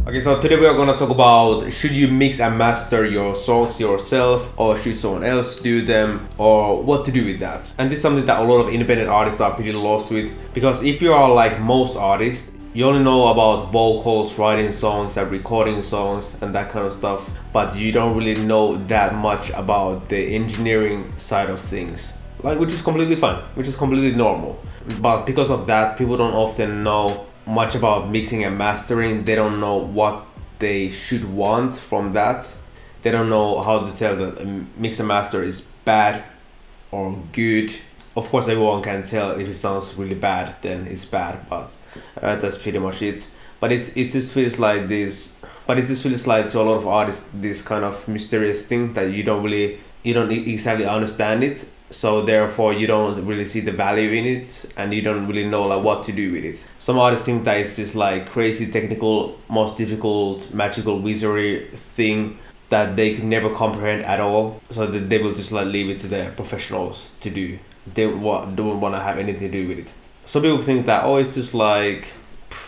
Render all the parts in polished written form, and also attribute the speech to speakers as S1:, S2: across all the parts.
S1: Okay, so today we are gonna talk about should you mix and master your songs yourself or should someone else do them or what to do with that. And this is something that a lot of independent artists are pretty lost with, because if you are like most artists, you only know about vocals, writing songs and recording songs and that kind of stuff, but you don't really know that much about the engineering side of things. Like, which is completely fine, which is completely normal. But because of that, people don't often know much about mixing and mastering. They don't know what they should want from that. They don't know how to tell that a mix and master is bad or good. Of course, everyone can tell if it sounds really bad, then it's bad, but that's pretty much it. But it just feels like this. But it just feels like to a lot of artists this kind of mysterious thing that you don't exactly understand it. So therefore you don't really see the value in it and you don't really know like what to do with it. Some artists think that it's this like crazy technical, most difficult, magical wizardry thing that they could never comprehend at all. So that they will just like leave it to the professionals to do. They don't want to have anything to do with it. Some people think that it's just like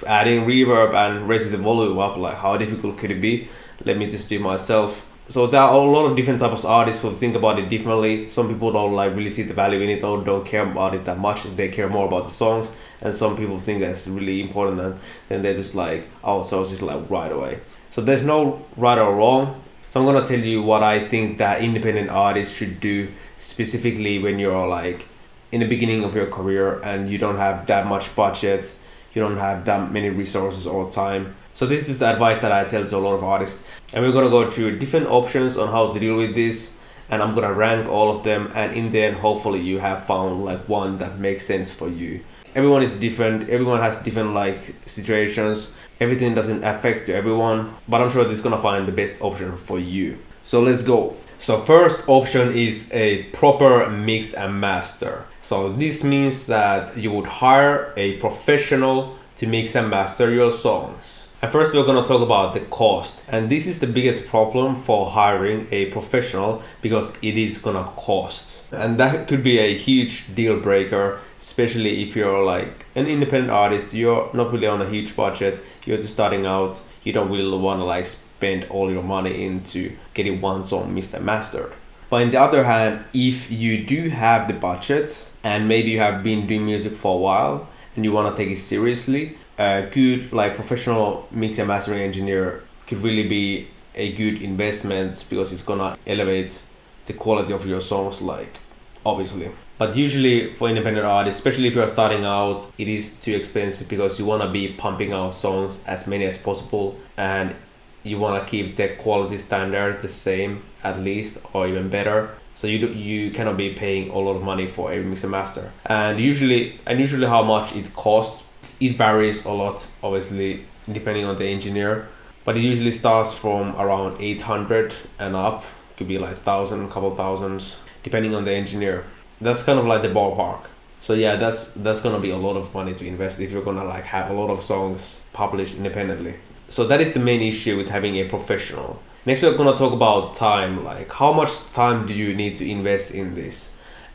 S1: adding reverb and raising the volume up. Like, how difficult could it be? Let me just do it myself. So there are a lot of different types of artists who think about it differently. Some people don't like really see the value in it or don't care about it that much. They care more about the songs. And some people think that's really important and then they're just like, so it's just like right away. So there's no right or wrong. So I'm gonna tell you what I think that independent artists should do, specifically when you're like in the beginning of your career and you don't have that much budget, you don't have that many resources or time. So this is the advice that I tell to a lot of artists, and we're gonna go through different options on how to deal with this, and I'm gonna rank all of them, and in the end hopefully you have found like one that makes sense for you. Everyone is different, everyone has different like situations, everything doesn't affect to everyone, but I'm sure this is gonna find the best option for you. So let's go. So first option is a proper mix and master. So this means that you would hire a professional to mix and master your songs. And first we're gonna talk about the cost. And this is the biggest problem for hiring a professional, because it is gonna cost. And that could be a huge deal breaker, especially if you're like an independent artist, you're not really on a huge budget, you're just starting out, you don't really wanna like spend all your money into getting one song mixed and mastered. But on the other hand, if you do have the budget and maybe you have been doing music for a while and you wanna take it seriously, a good like professional mix and mastering engineer could really be a good investment, because it's gonna elevate the quality of your songs, like obviously. But usually for independent artists, especially if you're starting out, it is too expensive because you wanna be pumping out songs as many as possible and you wanna keep the quality standard the same at least or even better. So you cannot be paying a lot of money for every mix and master. And usually how much it costs, it varies a lot, obviously, depending on the engineer. But it usually starts from around 800 and up. Could be like 1,000, couple thousands, depending on the engineer. That's kind of like the ballpark. So yeah, that's gonna be a lot of money to invest if you're gonna like have a lot of songs published independently. So that is the main issue with having a professional. Next we're gonna talk about time, like how much time do you need to invest in this?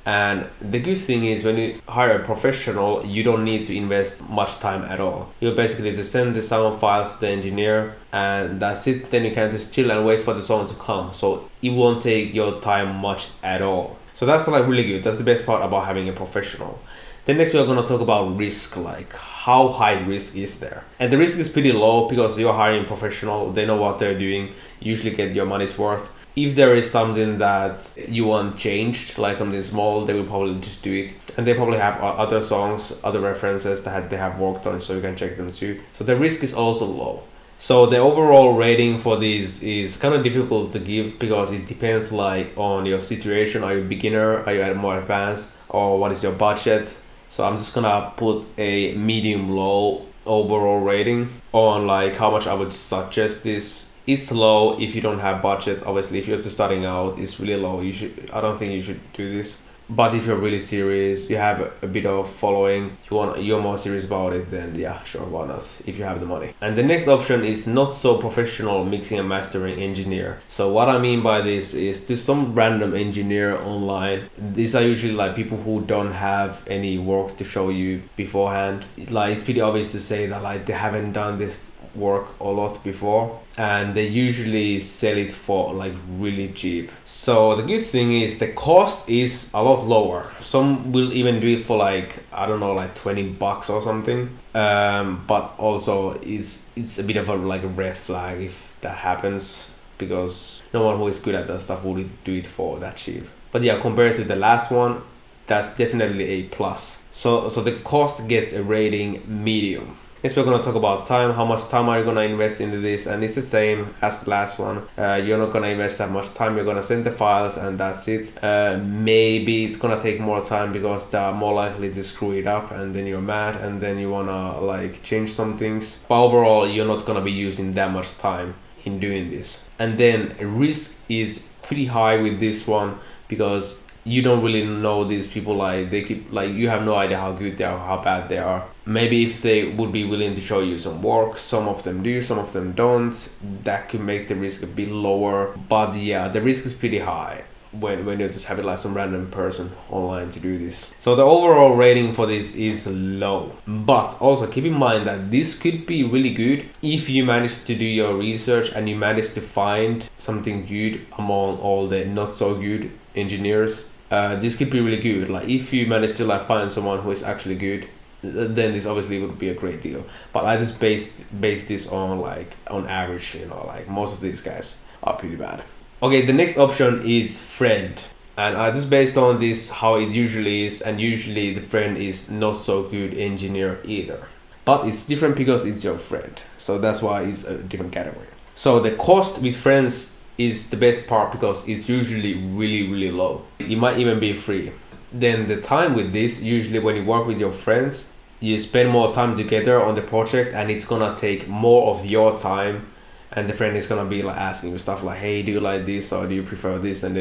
S1: And the good thing is when you hire a professional, you don't need to invest much time at all. You basically just send the sound files to the engineer and that's it. Then you can just chill and wait for the song to come. So it won't take your time much at all. So that's like really good. That's the best part about having a professional. Then next we're gonna talk about risk, like how high risk is there? And the risk is pretty low because you're hiring a professional, they know what they're doing, you usually get your money's worth. If there is something that you want changed, like something small, they will probably just do it. And they probably have other songs, other references that they have worked on, so you can check them too. So the risk is also low. So the overall rating for these is kind of difficult to give because it depends like on your situation. Are you a beginner? Are you more advanced? Or what is your budget? So I'm just gonna put a medium low overall rating on like how much I would suggest this. It's low if you don't have budget. Obviously, if you're just starting out, it's really low. I don't think you should do this. But if you're really serious, you have a bit of following, you're more serious about it, then yeah, sure, why not, if you have the money. And the next option is not so professional mixing and mastering engineer. So what I mean by this is to some random engineer online. These are usually like people who don't have any work to show you beforehand. Like it's pretty obvious to say that like they haven't done this work a lot before, and they usually sell it for like really cheap. So the good thing is the cost is a lot lower. Some will even do it for like, I don't know, like $20 or something. But also it's a bit of a like a red flag if that happens, because no one who is good at that stuff would do it for that cheap. But yeah, compared to the last one, that's definitely a plus. So the cost gets a rating medium. Next, we're going to talk about time. How much time are you going to invest into this? And it's the same as the last one. You're not going to invest that much time. You're going to send the files and that's it. Maybe it's going to take more time because they are more likely to screw it up, and then you're mad and then you want to like change some things. But overall, you're not going to be using that much time in doing this. And then risk is pretty high with this one because you don't really know these people. Like they keep like, you have no idea how good they are, how bad they are. Maybe if they would be willing to show you some work, some of them do, some of them don't, that could make the risk a bit lower. But yeah, the risk is pretty high when you just have it like some random person online to do this. So the overall rating for this is low, but also keep in mind that this could be really good if you manage to do your research and you manage to find something good among all the not so good engineers. This could be really good. Like if you manage to like find someone who is actually good, then this obviously would be a great deal. But I just base this on like on average, you know, like most of these guys are pretty bad. Okay, the next option is friend, and I just based on this how it usually is, and usually the friend is not so good engineer either, but it's different because it's your friend, so that's why it's a different category. So the cost with friends is the best part because it's usually really low. It might even be free. Then the time with this, usually when you work with your friends, you spend more time together on the project and it's gonna take more of your time, and the friend is gonna be like asking you stuff like, hey, do you like this or do you prefer this, and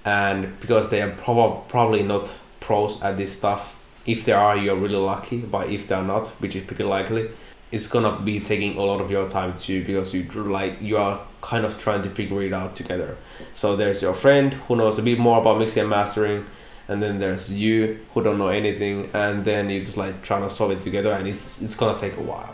S1: and because they are probably not pros at this stuff. If they are, you're really lucky, but if they're not, which is pretty likely, it's gonna be taking a lot of your time too, because you are kind of trying to figure it out together. So there's your friend who knows a bit more about mixing and mastering, and then there's you who don't know anything, and then you just like trying to solve it together, and it's gonna take a while.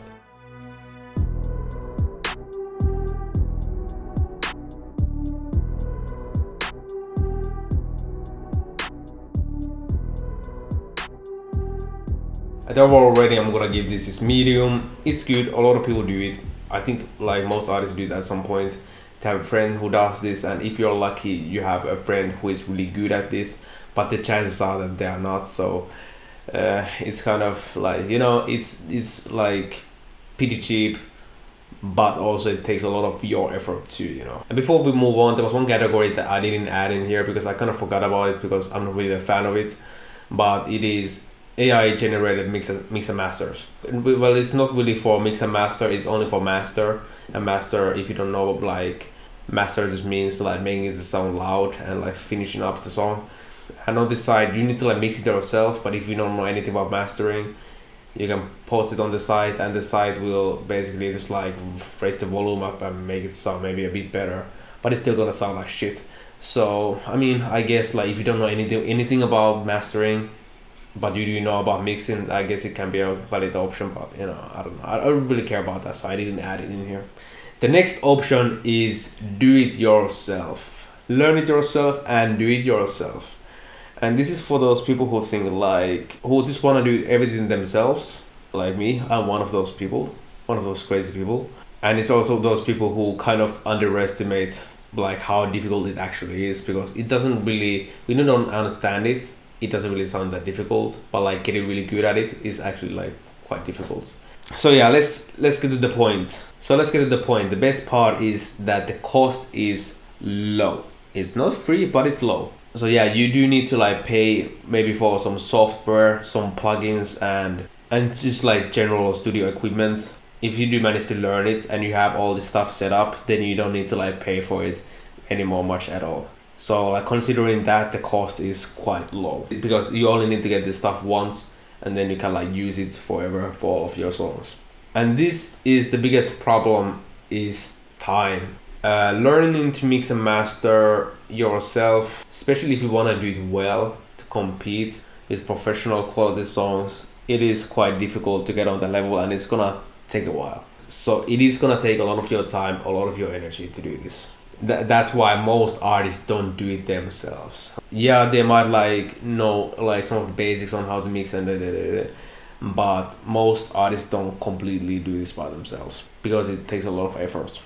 S1: At the overall rating, I'm gonna give this is medium. It's good. A lot of people do it. I think like most artists do it at some point. To have a friend who does this, and if you're lucky, you have a friend who is really good at this. But the chances are that they are not. So it's kind of like, you know, it's like pretty cheap, but also it takes a lot of your effort too, you know. And before we move on, there was one category that I didn't add in here because I kind of forgot about it because I'm not really a fan of it. But it is AI generated mix and masters. Well, it's not really for mix and master, it's only for master. And master, if you don't know, like master just means like making the sound loud and like finishing up the song. And on this side, you need to like mix it yourself, but if you don't know anything about mastering, you can post it on the site, and the site will basically just like raise the volume up and make it sound maybe a bit better, but it's still gonna sound like shit. So I mean, I guess like if you don't know anything about mastering, but you do know about mixing, I guess it can be a valid option, but you know, I don't know, I don't really care about that, so I didn't add it in here. The next option is do it yourself. Learn it yourself and do it yourself. And this is for those people who think like, who just want to do everything themselves, like me. I'm one of those people, one of those crazy people. And it's also those people who kind of underestimate like how difficult it actually is, because it doesn't really, when you don't understand it, it doesn't really sound that difficult, but like getting really good at it is actually like quite difficult. So yeah, let's get to the point. The best part is that the cost is low. It's not free, but it's low. So yeah, you do need to like pay maybe for some software, some plugins, and just like general studio equipment. If you do manage to learn it and you have all this stuff set up, then you don't need to like pay for it anymore much at all. So like considering that, the cost is quite low because you only need to get this stuff once and then you can like use it forever for all of your songs. And this is the biggest problem, is time. Learning to mix and master yourself, especially if you want to do it well to compete with professional quality songs, it is quite difficult to get on that level, and it's gonna take a while. So it is gonna take a lot of your time, a lot of your energy to do this. That's why most artists don't do it themselves. Yeah, they might like know like some of the basics on how to mix and but most artists don't completely do this by themselves because it takes a lot of effort.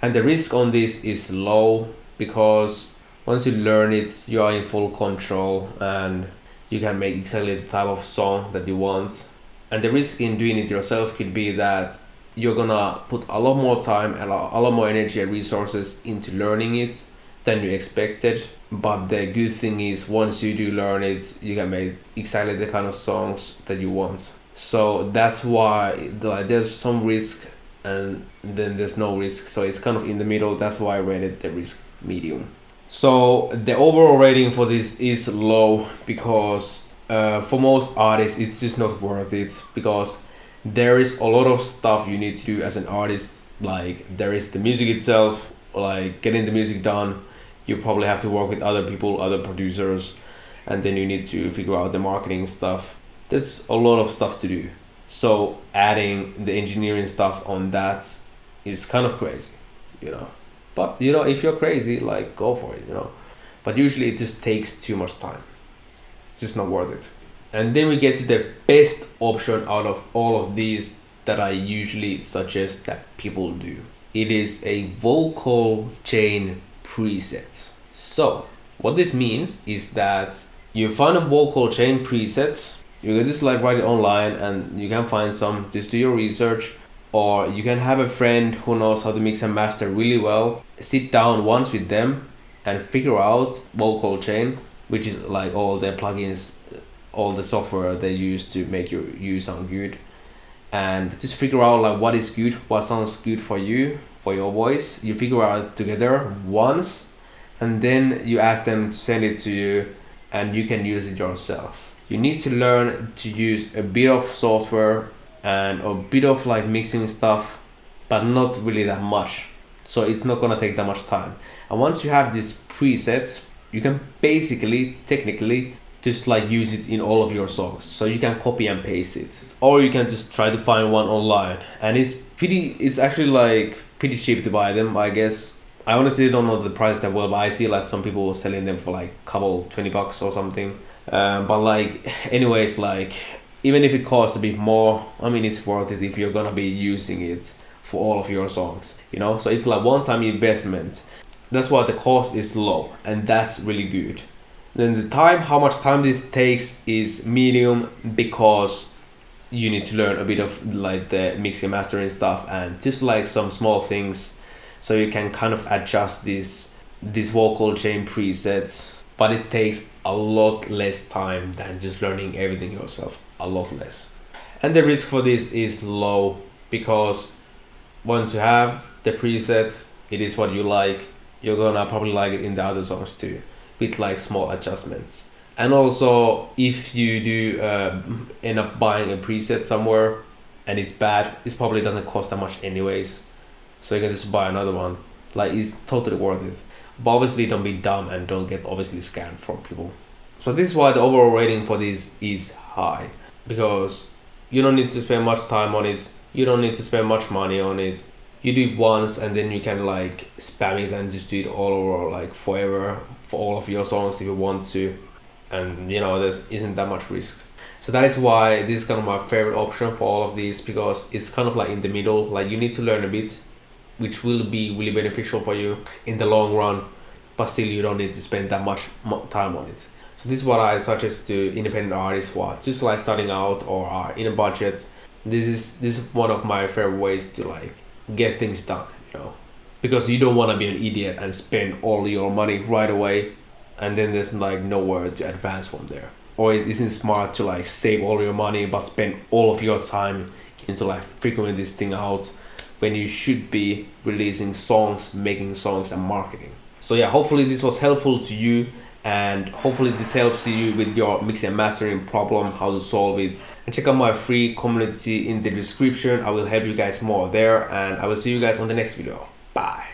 S1: And the risk on this is low because once you learn it, you are in full control and you can make exactly the type of song that you want. And the risk in doing it yourself could be that you're gonna put a lot more time and a lot more energy and resources into learning it than you expected. But the good thing is once you do learn it, you can make exactly the kind of songs that you want. So that's why there's some risk and then there's no risk. So it's kind of in the middle. That's why I rated the risk medium. So the overall rating for this is low because for most artists it's just not worth it, because there is a lot of stuff you need to do as an artist. Like there is the music itself, like getting the music done. You probably have to work with other people, other producers, and then you need to figure out the marketing stuff. There's a lot of stuff to do. So adding the engineering stuff on that is kind of crazy, you know. But you know, if you're crazy, like go for it, you know. But usually it just takes too much time. It's just not worth it. And then we get to the best option out of all of these that I usually suggest that people do. It is a vocal chain preset. So what this means is that you find a vocal chain preset. You can just like write it online and you can find some, just do your research, or you can have a friend who knows how to mix and master really well. Sit down once with them and figure out vocal chain, which is like all the plugins, all the software they use to make you sound good, and just figure out like what is good, what sounds good for you, for your voice. You figure out together once, and then you ask them to send it to you and you can use it yourself. You need to learn to use a bit of software and a bit of like mixing stuff, but not really that much. So it's not gonna take that much time. And once you have these presets, you can basically, technically, just like use it in all of your songs. So you can copy and paste it, or you can just try to find one online. And it's actually like pretty cheap to buy them, I guess. I honestly don't know the price that well, but I see like some people selling them for like couple $20 or something. But like anyways, like even if it costs a bit more, I mean it's worth it if you're gonna be using it for all of your songs, you know. So it's like one-time investment. That's why the cost is low, and that's really good. Then the time, how much time this takes is medium, because you need to learn a bit of like the mixing mastering stuff and just like some small things, so you can kind of adjust this vocal chain preset. But it takes a lot less time than just learning everything yourself, a lot less. And the risk for this is low, because once you have the preset, it is what you like, you're gonna probably like it in the other songs too, with like small adjustments. And also if you do end up buying a preset somewhere and it's bad, it probably doesn't cost that much anyways, so you can just buy another one. Like it's totally worth it. But obviously don't be dumb and don't get obviously scammed from people. So this is why the overall rating for this is high, because you don't need to spend much time on it, you don't need to spend much money on it. You do it once and then you can like spam it and just do it all over like forever for all of your songs if you want to. And you know, there isn't that much risk. So that is why this is kind of my favorite option for all of these, because it's kind of like in the middle. Like you need to learn a bit, which will be really beneficial for you in the long run, but still you don't need to spend that much time on it. So this is what I suggest to independent artists who are just like starting out or are in a budget. This is one of my favorite ways to like get things done, you know, because you don't want to be an idiot and spend all your money right away and then there's like nowhere to advance from there. Or it isn't smart to like save all your money but spend all of your time into like figuring this thing out when you should be releasing songs, making songs and marketing. So yeah, hopefully this was helpful to you, and hopefully this helps you with your mixing and mastering problem, how to solve it. And check out my free community in the description. I will help you guys more there, and I will see you guys on the next video. Bye.